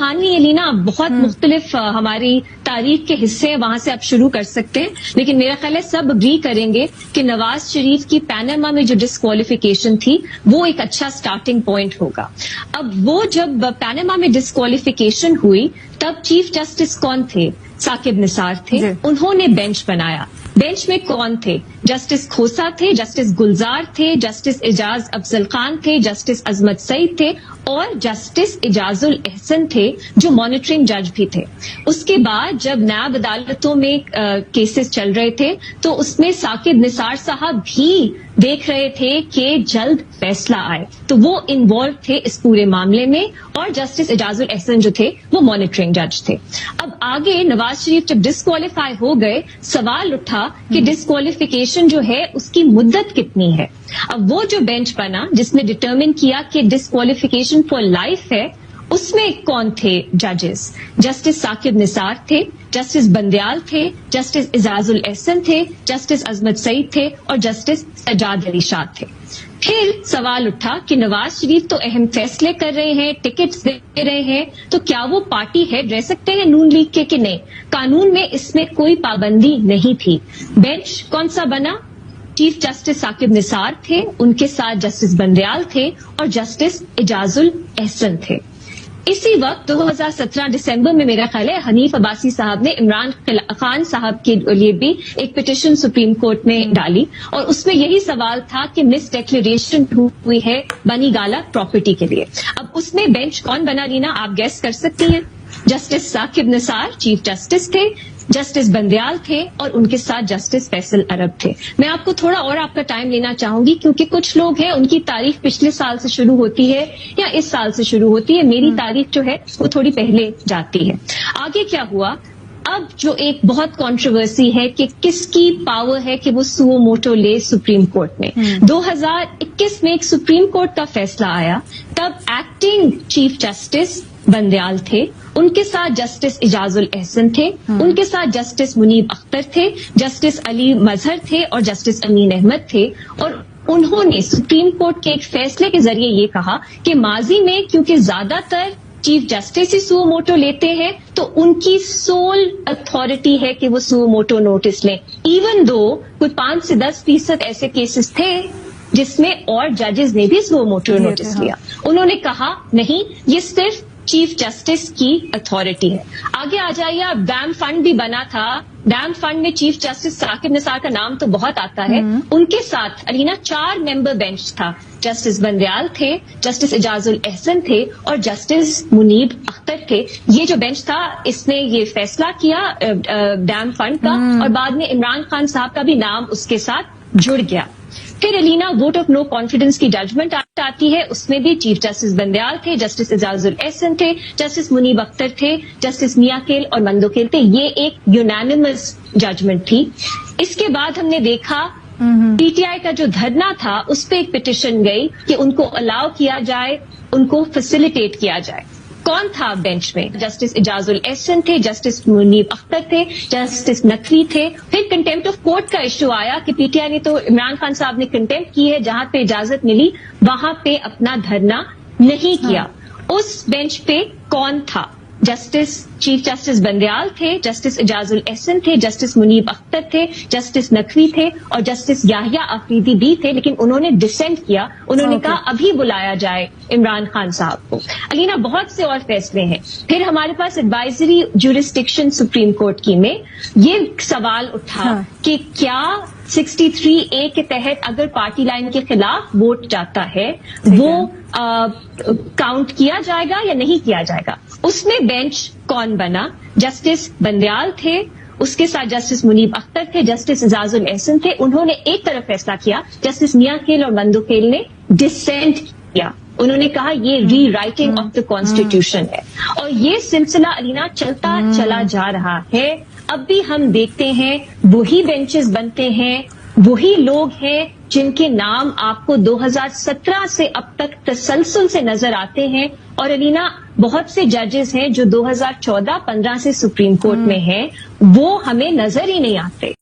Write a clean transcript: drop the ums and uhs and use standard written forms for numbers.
کہانی الینا بہت مختلف ہماری تاریخ کے حصے وہاں سے آپ شروع کر سکتے ہیں، لیکن میرا خیال ہے سب اگری کریں گے کہ نواز شریف کی پیناما میں جو ڈسکوالیفیکیشن تھی وہ ایک اچھا سٹارٹنگ پوائنٹ ہوگا۔ اب وہ جب پیناما میں ڈسکوالیفیکیشن ہوئی تب چیف جسٹس کون تھے؟ ثاقب نثار تھے۔ انہوں نے بینچ بنایا۔ بینچ میں کون تھے؟ جسٹس کھوسا تھے، جسٹس گلزار تھے، جسٹس اعجاز افضل خان تھے، جسٹس عظمت سعید تھے اور جسٹس اعجاز الاحسن تھے جو مانیٹرنگ جج بھی تھے۔ اس کے بعد جب نیاب عدالتوں میں کیسز چل رہے تھے تو اس میں ثاقب نثار صاحب بھی دیکھ رہے تھے کہ جلد فیصلہ آئے، تو وہ انوالو تھے اس پورے معاملے میں، اور جسٹس اعجاز الاحسن جو تھے وہ مانیٹرنگ جج تھے۔ اب آگے نواز شریف جب ڈسکوالیفائی ہو گئے، سوال اٹھا کہ ڈسکوالیفیکیشن جو ہے اس کی مدت کتنی ہے۔ اب وہ جو بینچ بنا جس نے ڈٹرمن کیا کہ ڈسکوالیفیکیشن فار لائف ہے، اس میں کون تھے ججز؟ جسٹس ثاقب نثار تھے، جسٹس بندیال تھے، جسٹس اعجاز الاحسن تھے، جسٹس عظمت سعید تھے اور جسٹس سجاد علی شاہ تھے۔ پھر سوال اٹھا کہ نواز شریف تو اہم فیصلے کر رہے ہیں، ٹکٹس دے رہے ہیں، تو کیا وہ پارٹی ہیڈ رہ سکتے ہیں نون لیگ کے کہ نہیں؟ قانون میں اس میں کوئی پابندی نہیں تھی۔ بینچ کون سا بنا؟ چیف جسٹس ثاقب نثار تھے، ان کے ساتھ جسٹس بندیال تھے اور جسٹس اعجاز الاحسن تھے۔ اسی وقت 2017 دسمبر میں میرا خیال ہے حنیف عباسی صاحب نے عمران خان صاحب کے لیے بھی ایک پٹیشن سپریم کورٹ میں ڈالی، اور اس میں یہی سوال تھا کہ مس ڈیکلیریشن ہوئی ہے بنی گالا پراپرٹی کے لیے۔ اب اس میں بینچ کون بنا لینا آپ گیس کر سکتی ہیں؟ Justice Saqib Nisar chief justice تھے، جسٹس بندیال تھے اور ان کے ساتھ جسٹس فیصل عرب تھے۔ میں آپ کو تھوڑا اور آپ کا ٹائم لینا چاہوں گی کیونکہ کچھ لوگ ہیں ان کی تاریخ پچھلے سال سے شروع ہوتی ہے یا اس سال سے شروع ہوتی ہے، میری تاریخ جو ہے وہ تھوڑی پہلے جاتی ہے۔ آگے کیا ہوا؟ اب جو ایک بہت کنٹروورسی ہے کہ کس کی پاور ہے کہ وہ سو موٹو لے سپریم کورٹ میں۔ 2021 میں ایک سپریم کورٹ کا فیصلہ آیا، تب ایکٹنگ چیف جسٹس بندیال تھے، ان کے ساتھ جسٹس اعجاز الاحسن تھے، ان کے ساتھ جسٹس منیب اختر تھے، جسٹس علی مظہر تھے اور جسٹس امین احمد تھے، اور انہوں نے سپریم کورٹ کے ایک فیصلے کے ذریعے یہ کہا کہ ماضی میں کیونکہ زیادہ تر چیف جسٹس ہی سو موٹو لیتے ہیں تو ان کی سول اتھارٹی ہے کہ وہ سو موٹو نوٹس لیں، ایون دو کوئی 5 سے 10% ایسے کیسز تھے جس میں اور ججز نے بھی سو موٹو نوٹس لیا۔ انہوں نے کہا نہیں، یہ صرف چیف جسٹس کی اتھارٹی ہے۔ آگے آ جائیے، اب ڈیم فنڈ بھی بنا تھا، ڈیم فنڈ میں چیف جسٹس ثاقب نثار کا نام تو بہت آتا ہے، ان کے ساتھ الینا 4 ممبر بینچ تھا، جسٹس بندیال تھے، جسٹس اعجاز الاحسن تھے اور جسٹس منیب اختر تھے۔ یہ جو بینچ تھا اس نے یہ فیصلہ کیا ڈیم فنڈ کا، اور بعد میں عمران خان صاحب کا بھی نام اس کے ساتھ جڑ گیا۔ پھر الینا ووٹ آف نو کانفیڈنس کی ججمنٹ آتی ہے، اس میں بھی چیف جسٹس بندیال تھے، جسٹس اعجاز الاحسن تھے، جسٹس منیب اختر تھے، جسٹس میاں کیل اور مندوکیل تھے۔ یہ ایک یونانیمس ججمنٹ تھی۔ اس کے بعد ہم نے دیکھا پی ٹی آئی کا جو دھرنا تھا اس پہ ایک پٹیشن گئی کہ ان کو الاؤ کیا جائے، ان کو فیسیلیٹیٹ کیا جائے۔ کون تھا بینچ میں؟ جسٹس اعجاز الاحسن تھے، جسٹس منیب اختر تھے، جسٹس نقوی تھے۔ پھر کنٹیمپٹ آف کورٹ کا ایشو آیا کہ پی ٹی آئی نے تو عمران خان صاحب نے کنٹیمپٹ کی ہے، جہاں پہ اجازت ملی وہاں پہ اپنا دھرنا نہیں کیا۔ اس بینچ پہ کون تھا؟ جسٹس چیف جسٹس بندیال تھے، جسٹس اعجاز الاحسن تھے، جسٹس منیب اختر تھے، جسٹس نقوی تھے اور جسٹس یحییٰ آفریدی بھی تھے، لیکن انہوں نے ڈسینٹ کیا۔ انہوں نے کہا ابھی بلایا جائے عمران خان صاحب کو۔ الینا بہت سے اور فیصلے ہیں۔ پھر ہمارے پاس ایڈوائزری جورسڈکشن سپریم کورٹ کی میں یہ سوال اٹھا کہ کیا 63A کے تحت اگر پارٹی لائن کے خلاف ووٹ جاتا ہے وہ کاؤنٹ کیا جائے گا یا نہیں کیا جائے گا۔ اس میں بینچ کون بنا؟ جسٹس بندیال تھے، اس کے ساتھ جسٹس منیب اختر تھے، جسٹس اعجاز الاحسن تھے۔ انہوں نے ایک طرف فیصلہ کیا، جسٹس میاں کیل اور مندوکیل نے ڈسینٹ کیا۔ انہوں نے کہا یہ ری رائٹنگ آف دا کانسٹیٹیوشن ہے، اور یہ سلسلہ الینا چلتا چلا جا رہا ہے۔ اب بھی ہم دیکھتے ہیں وہی بینچز بنتے ہیں، وہی لوگ ہیں جن کے نام آپ کو 2017 سے اب تک تسلسل سے نظر آتے ہیں، اور الینا بہت سے ججز ہیں جو 2014-15 سے سپریم کورٹ میں ہیں، وہ ہمیں نظر ہی نہیں آتے۔